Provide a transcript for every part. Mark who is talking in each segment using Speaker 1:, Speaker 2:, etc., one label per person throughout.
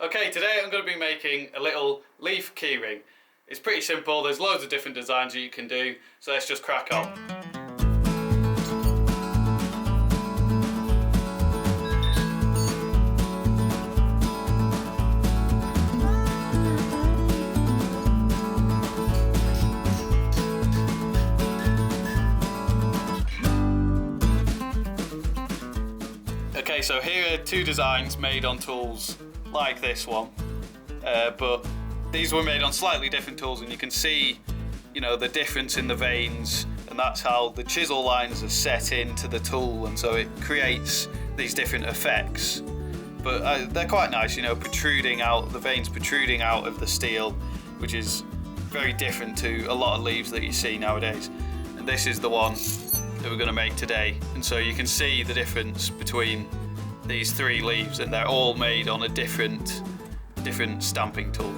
Speaker 1: Okay, today I'm going to be making a little leaf keyring. It's pretty simple, there's loads of different designs that you can do, so let's just crack on. Okay, so here are two designs made on tools like this one, but these were made on slightly different tools, and you can see, you know, the difference in the veins, and that's how the chisel lines are set into the tool, and so it creates these different effects. But they're quite nice, you know, protruding out, the veins protruding out of the steel, which is very different to a lot of leaves that you see nowadays. And this is the one that we're going to make today, and so you can see the difference between these three leaves, and they're all made on a different stamping tool.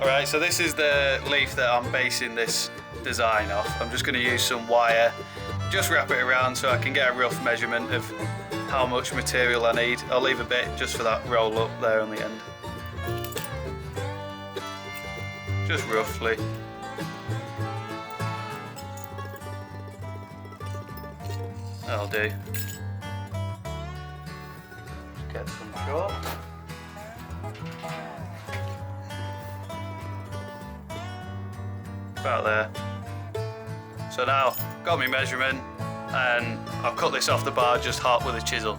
Speaker 1: Alright, so this is the leaf that I'm basing this design off. I'm just going to use some wire, just wrap it around so I can get a rough measurement of how much material I need. I'll leave a bit just for that roll up there on the end. Just roughly. That'll do. Get some chalk. About there. So now, got my measurement, and I'll cut this off the bar just hot with a chisel.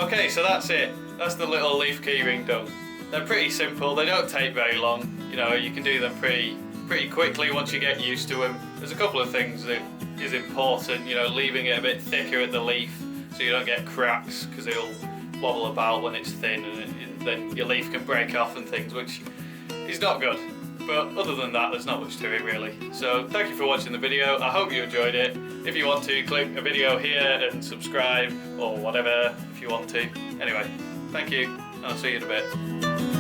Speaker 1: Okay, so that's it. That's the little leaf keyring done. They're pretty simple. They don't take very long. You know, you can do them pretty quickly once you get used to them. There's a couple of things that is important. You know, leaving it a bit thicker at the leaf so you don't get cracks, because it'll wobble about when it's thin, and then your leaf can break off and things, which is not good. But other than that, there's not much to it really. So thank you for watching the video. I hope you enjoyed it. If you want to, click a video here and subscribe or whatever if you want to. Anyway, thank you, and I'll see you in a bit.